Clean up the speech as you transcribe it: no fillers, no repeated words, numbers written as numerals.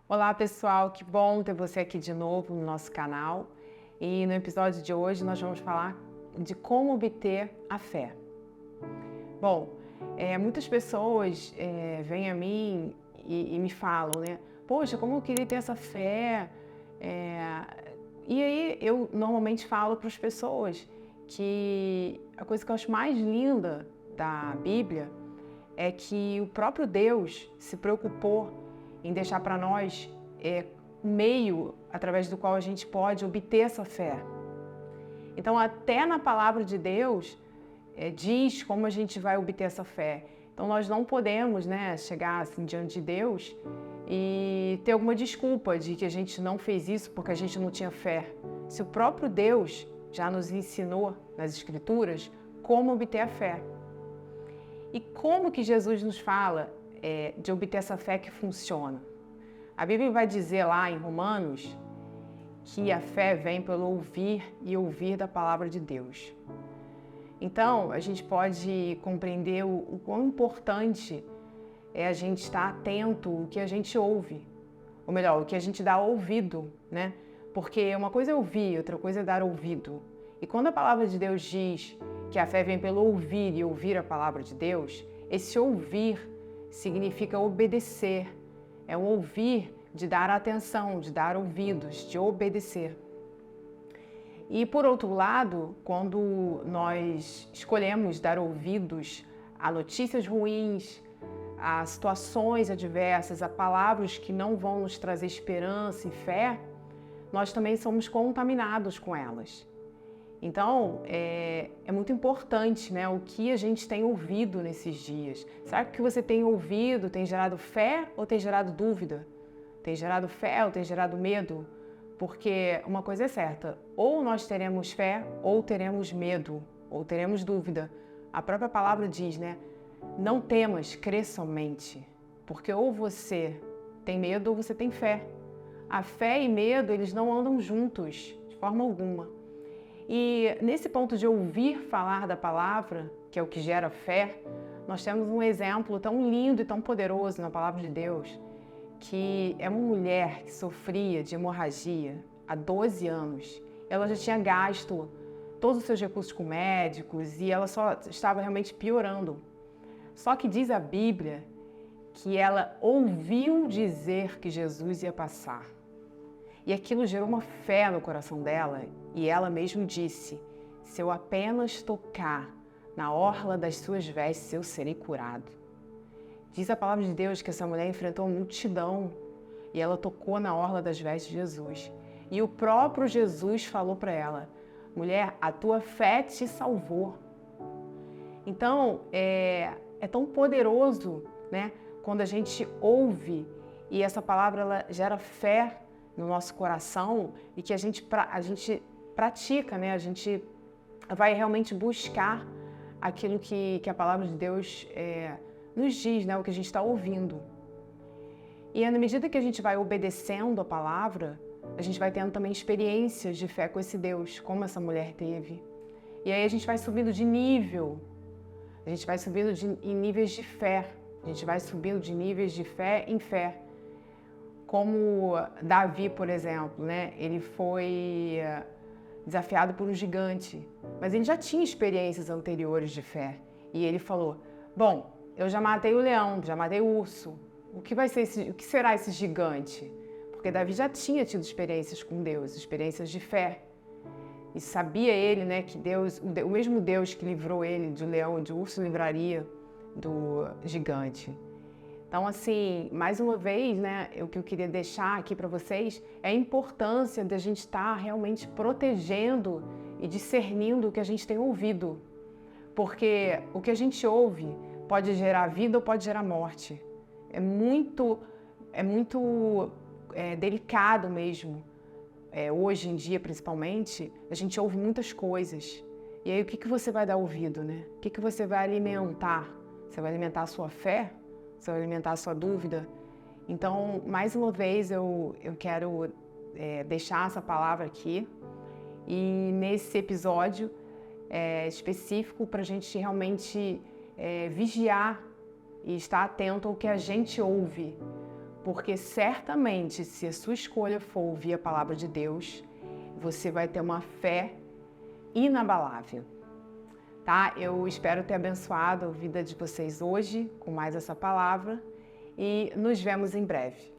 Olá pessoal, que bom ter você aqui de novo no nosso canal. E no episódio de hoje nós vamos falar de como obter a fé. Bom, muitas pessoas vêm a mim e me falam, né? Poxa, como eu queria ter essa fé. É, E aí eu normalmente falo para as pessoas que a coisa que eu acho mais linda da Bíblia é que o próprio Deus se preocupou em deixar para nós um meio através do qual a gente pode obter essa fé. Então, até na palavra de Deus, diz como a gente vai obter essa fé. Então, nós não podemos, chegar assim diante de Deus e ter alguma desculpa de que a gente não fez isso porque a gente não tinha fé. Se o próprio Deus já nos ensinou nas Escrituras como obter a fé. E como que Jesus nos fala de obter essa fé que funciona? A Bíblia vai dizer lá em Romanos que a fé vem pelo ouvir e ouvir da palavra de Deus. Então, a gente pode compreender o quão importante é a gente estar atento ao que a gente ouve. Ou melhor, o que a gente dá ouvido, né? Porque uma coisa é ouvir, outra coisa é dar ouvido. E quando a palavra de Deus diz que a fé vem pelo ouvir e ouvir a palavra de Deus, esse ouvir significa obedecer. É um ouvir de dar atenção, de dar ouvidos, de obedecer. E por outro lado, quando nós escolhemos dar ouvidos a notícias ruins, a situações adversas, a palavras que não vão nos trazer esperança e fé, nós também somos contaminados com elas. Então, é muito importante, o que a gente tem ouvido nesses dias. Será que o que você tem ouvido tem gerado fé ou tem gerado dúvida? Tem gerado fé ou tem gerado medo? Porque uma coisa é certa, ou nós teremos fé ou teremos medo, ou teremos dúvida. A própria palavra diz, não temas, crê somente. Porque ou você tem medo ou você tem fé. A fé e medo, eles não andam juntos, de forma alguma. E nesse ponto de ouvir falar da palavra, que é o que gera fé, nós temos um exemplo tão lindo e tão poderoso na palavra de Deus, que é uma mulher que sofria de hemorragia há 12 anos. Ela já tinha gasto todos os seus recursos com médicos e ela só estava realmente piorando. Só que diz a Bíblia que ela ouviu dizer que Jesus ia passar. E aquilo gerou uma fé no coração dela e ela mesmo disse: se eu apenas tocar na orla das suas vestes, eu serei curado. Diz a palavra de Deus que essa mulher enfrentou uma multidão e ela tocou na orla das vestes de Jesus. E o próprio Jesus falou para ela: mulher, a tua fé te salvou. Então, é tão poderoso, quando a gente ouve e essa palavra ela gera fé no nosso coração e que a gente pratica, a gente vai realmente buscar aquilo que a palavra de Deus nos diz, o que a gente está ouvindo. E na medida que a gente vai obedecendo a palavra, a gente vai tendo também experiências de fé com esse Deus, como essa mulher teve. E aí a gente vai subindo de nível, a gente vai subindo em níveis de fé, a gente vai subindo de níveis de fé em fé. Como Davi, por exemplo, ele foi desafiado por um gigante, mas ele já tinha experiências anteriores de fé. E ele falou: bom, eu já matei o leão, já matei o urso, o que será esse gigante? Porque Davi já tinha tido experiências com Deus, experiências de fé. E sabia ele, que Deus, o mesmo Deus que livrou ele do leão e do urso, livraria do gigante. Então, assim, mais uma vez, o que eu queria deixar aqui para vocês é a importância de a gente estar realmente protegendo e discernindo o que a gente tem ouvido. Porque o que a gente ouve pode gerar vida ou pode gerar morte. É muito delicado mesmo. Hoje em dia, principalmente, a gente ouve muitas coisas. E aí, o que você vai dar ouvido, O que você vai alimentar? Você vai alimentar a sua fé? Você vai alimentar a sua dúvida? Então, mais uma vez, eu quero deixar essa palavra aqui. E nesse episódio específico, para a gente realmente vigiar e estar atento ao que a gente ouve. porque certamente, se a sua escolha for ouvir a palavra de Deus, você vai ter uma fé inabalável, tá? Eu espero ter abençoado a vida de vocês hoje com mais essa palavra e nos vemos em breve.